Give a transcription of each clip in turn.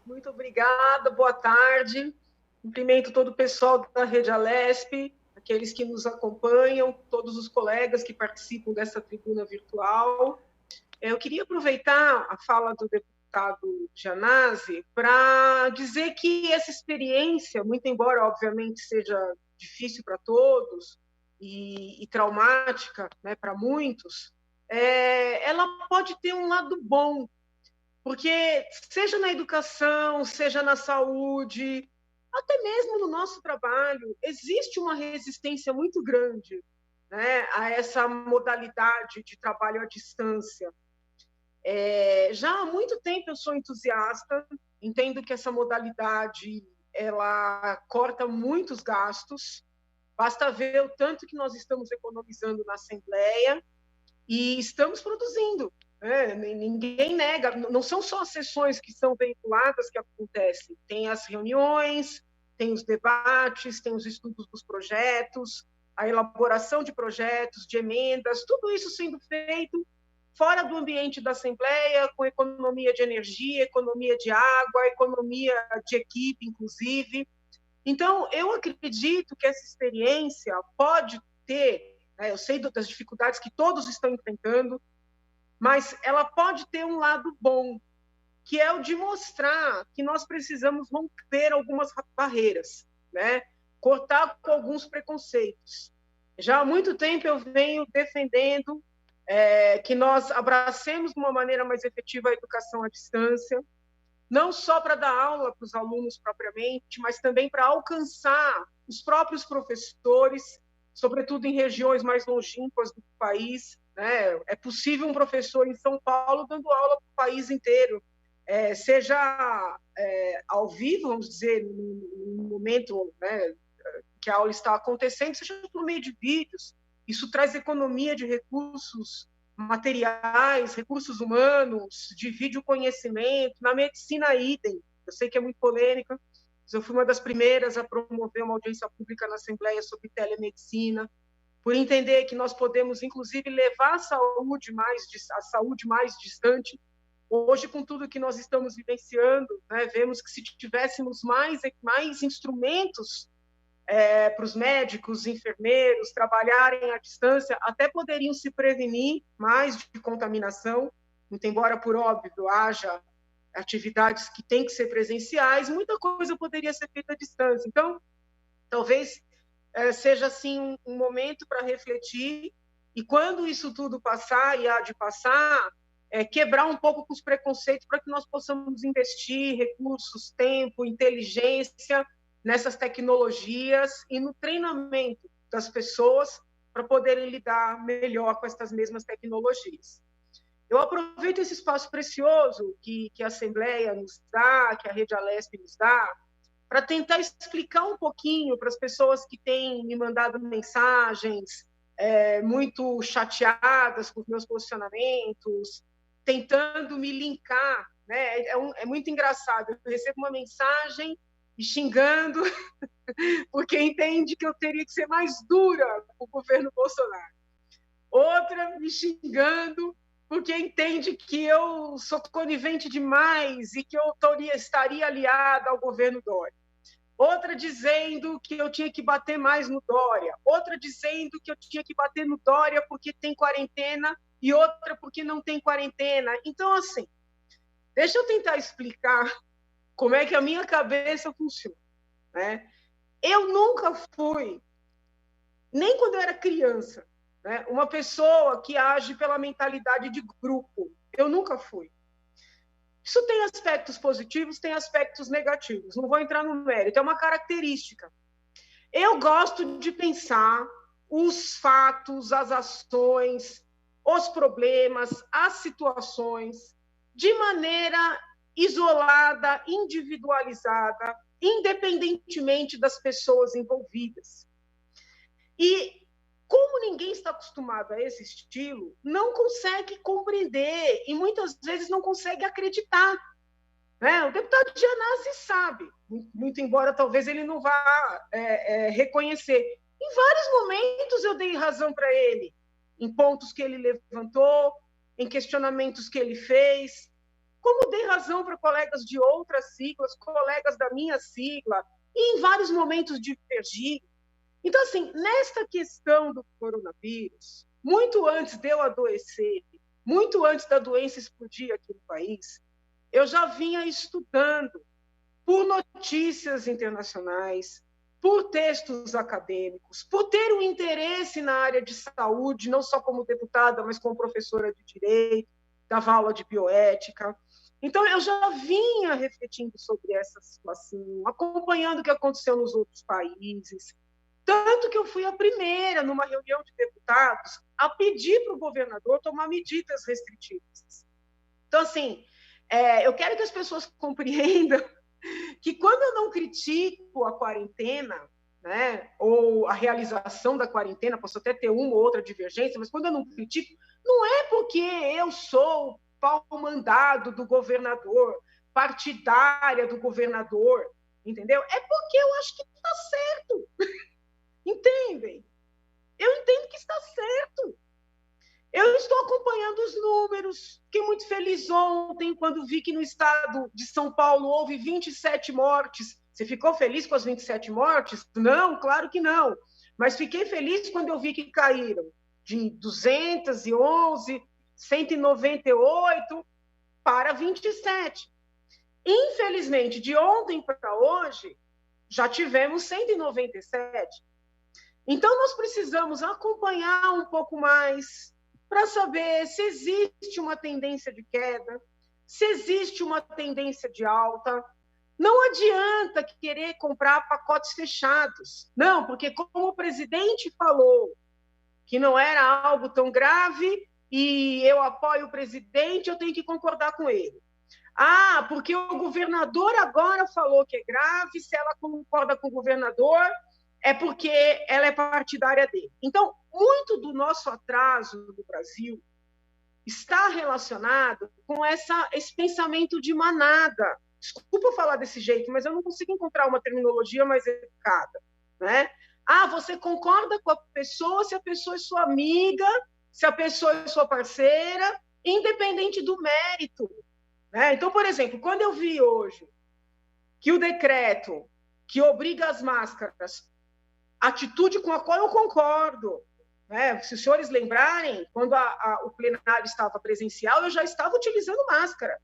Muito obrigada, boa tarde. Cumprimento todo o pessoal da Rede Alesp, aqueles que nos acompanham, todos os colegas que participam dessa tribuna virtual. Eu queria aproveitar a fala do deputado Gianazzi para dizer que essa experiência, muito embora, obviamente, seja difícil para todos e traumática, né, para muitos, ela pode ter um lado bom, porque seja na educação, seja na saúde, até mesmo no nosso trabalho, existe uma resistência muito grande, né, a essa modalidade de trabalho à distância. Já há muito tempo eu sou entusiasta, entendo que essa modalidade ela corta muitos gastos, basta ver o tanto que nós estamos economizando na Assembleia e estamos produzindo. Ninguém nega, não são só as sessões que são veiculadas que acontecem, tem as reuniões, tem os debates, tem os estudos dos projetos, a elaboração de projetos, de emendas, tudo isso sendo feito fora do ambiente da Assembleia, com economia de energia, economia de água, economia de equipe, inclusive. Então, eu acredito que essa experiência pode ter, eu sei das dificuldades que todos estão enfrentando, mas ela pode ter um lado bom, que é o de mostrar que nós precisamos romper algumas barreiras, né? Cortar com alguns preconceitos. Já há muito tempo eu venho defendendo que nós abracemos de uma maneira mais efetiva a educação à distância, não só para dar aula para os alunos propriamente, mas também para alcançar os próprios professores, sobretudo em regiões mais longínquas do país. Né? É possível um professor em São Paulo dando aula para o país inteiro, seja ao vivo, vamos dizer, no momento, né, que a aula está acontecendo, seja por meio de vídeos. Isso traz economia de recursos materiais, recursos humanos, divide o conhecimento. Na medicina, idem. Eu sei que é muito polêmica, mas eu fui uma das primeiras a promover uma audiência pública na Assembleia sobre telemedicina, por entender que nós podemos, inclusive, levar a saúde mais distante. Hoje, com tudo que nós estamos vivenciando, né, vemos que se tivéssemos mais instrumentos para os médicos, enfermeiros trabalharem à distância, até poderiam se prevenir mais de contaminação, muito embora, por óbvio, haja atividades que têm que ser presenciais, muita coisa poderia ser feita à distância. Então, talvez seja assim um momento para refletir, e quando isso tudo passar, e há de passar, quebrar um pouco com os preconceitos para que nós possamos investir recursos, tempo, inteligência nessas tecnologias e no treinamento das pessoas para poderem lidar melhor com essas mesmas tecnologias. Eu aproveito esse espaço precioso que a Assembleia nos dá, que a Rede Alesp nos dá, para tentar explicar um pouquinho para as pessoas que têm me mandado mensagens muito chateadas com os meus posicionamentos, tentando me linkar. Né? É muito engraçado. Eu recebo uma mensagem e xingando, porque entende que eu teria que ser mais dura com o governo Bolsonaro. Outra me xingando, porque entende que eu sou conivente demais e que eu estaria aliada ao governo Dória. Outra dizendo que eu tinha que bater mais no Dória. Outra dizendo que eu tinha que bater no Dória porque tem quarentena e outra porque não tem quarentena. Então, assim, deixa eu tentar explicar como é que a minha cabeça funciona. Né? Eu nunca fui, nem quando eu era criança, né, uma pessoa que age pela mentalidade de grupo. Eu nunca fui. Isso tem aspectos positivos, tem aspectos negativos. Não vou entrar no mérito, é uma característica. Eu gosto de pensar os fatos, as ações, os problemas, as situações, de maneira isolada, individualizada, independentemente das pessoas envolvidas. E como ninguém está acostumado a esse estilo, não consegue compreender e muitas vezes não consegue acreditar. Né? O deputado Gianazzi sabe, muito embora talvez ele não vá reconhecer. Em vários momentos eu dei razão para ele, em pontos que ele levantou, em questionamentos que ele fez. como dei razão para colegas de outras siglas, colegas da minha sigla, e em vários momentos divergi. Então, assim, nesta questão do coronavírus, muito antes de eu adoecer, muito antes da doença explodir aqui no país, eu já vinha estudando por notícias internacionais, por textos acadêmicos, por ter um interesse na área de saúde, não só como deputada, mas como professora de direito, dava aula de bioética. Então, eu já vinha refletindo sobre essa situação, acompanhando o que aconteceu nos outros países, tanto que eu fui a primeira, numa reunião de deputados, a pedir para o governador tomar medidas restritivas. Então, assim, eu quero que as pessoas compreendam que quando eu não critico a quarentena, né, ou a realização da quarentena, posso até ter uma ou outra divergência, mas quando eu não critico, não é porque eu sou pau-mandado do governador, partidária do governador, entendeu? É porque eu acho que está certo. Entendem? Eu entendo que está certo. Eu estou acompanhando os números, fiquei muito feliz ontem quando vi que no estado de São Paulo houve 27 mortes. Você ficou feliz com as 27 mortes? Não, claro que não. Mas fiquei feliz quando eu vi que caíram de 211, 198 para 27. Infelizmente, de ontem para hoje, já tivemos 197. Então, nós precisamos acompanhar um pouco mais para saber se existe uma tendência de queda, se existe uma tendência de alta. Não adianta querer comprar pacotes fechados. Não, porque como o presidente falou que não era algo tão grave e eu apoio o presidente, eu tenho que concordar com ele. Ah, porque o governador agora falou que é grave, se ela concorda com o governador, é porque ela é partidária dele. Então, muito do nosso atraso no Brasil está relacionado com esse pensamento de manada. Desculpa falar desse jeito, mas eu não consigo encontrar uma terminologia mais educada, né? Ah, você concorda com a pessoa se a pessoa é sua amiga, se a pessoa é sua parceira, independente do mérito, né? Então, por exemplo, quando eu vi hoje que o decreto que obriga as máscaras, atitude com a qual eu concordo, né? Se os senhores lembrarem, quando o plenário estava presencial, eu já estava utilizando máscara,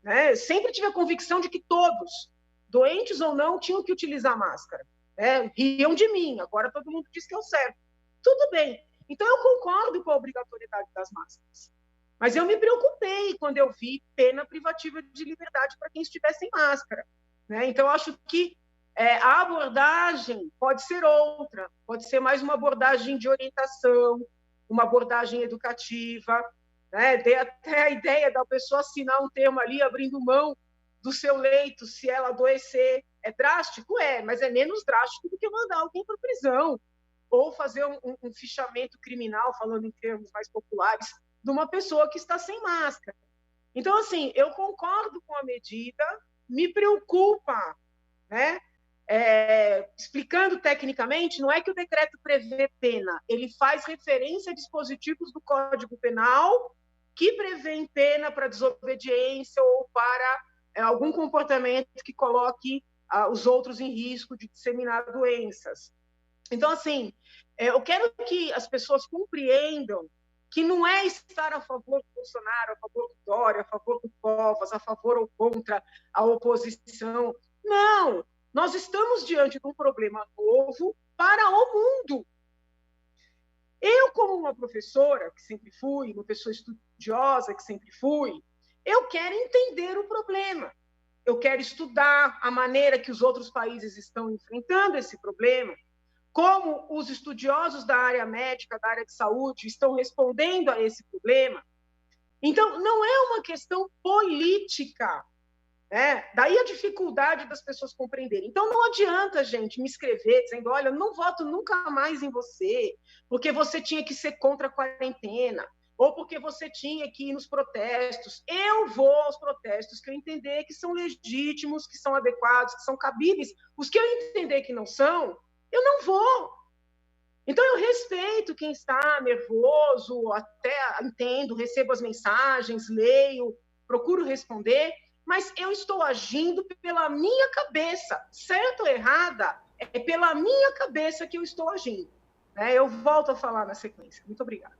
né? Sempre tive a convicção de que todos, doentes ou não, tinham que utilizar máscara, né? Riam de mim, agora todo mundo diz que é o certo. Tudo bem, então eu concordo com a obrigatoriedade das máscaras, mas eu me preocupei quando eu vi pena privativa de liberdade para quem estivesse sem máscara, né? Então eu acho que a abordagem pode ser outra, pode ser mais uma abordagem de orientação, uma abordagem educativa, né? Dei até a ideia da pessoa assinar um termo ali, abrindo mão do seu leito, se ela adoecer. É drástico? É, mas é menos drástico do que mandar alguém para a prisão, ou fazer um fichamento criminal, falando em termos mais populares, de uma pessoa que está sem máscara. Então, assim, eu concordo com a medida, me preocupa, né? Explicando tecnicamente, não é que o decreto prevê pena, ele faz referência a dispositivos do Código Penal que prevêem pena para desobediência ou para algum comportamento que coloque os outros em risco de disseminar doenças. Então, assim, eu quero que as pessoas compreendam que não é estar a favor do Bolsonaro, a favor do Dória, a favor do Covas, a favor ou contra a oposição. Não! Nós estamos diante de um problema novo para o mundo. Eu, como uma professora, que sempre fui, uma pessoa estudiosa, que sempre fui, eu quero entender o problema. Eu quero estudar a maneira que os outros países estão enfrentando esse problema, como os estudiosos da área médica, da área de saúde, estão respondendo a esse problema. Então, não é uma questão política, né? Daí a dificuldade das pessoas compreenderem. Então, não adianta, gente, me escrever dizendo, olha, eu não voto nunca mais em você, porque você tinha que ser contra a quarentena, ou porque você tinha que ir nos protestos. Eu vou aos protestos que eu entender que são legítimos, que são adequados, que são cabíveis. Os que eu entender que não são, eu não vou. Então, eu respeito quem está nervoso, até entendo, recebo as mensagens, leio, procuro responder, mas eu estou agindo pela minha cabeça, certo ou errada, é pela minha cabeça que eu estou agindo. Eu volto a falar na sequência. Muito obrigada.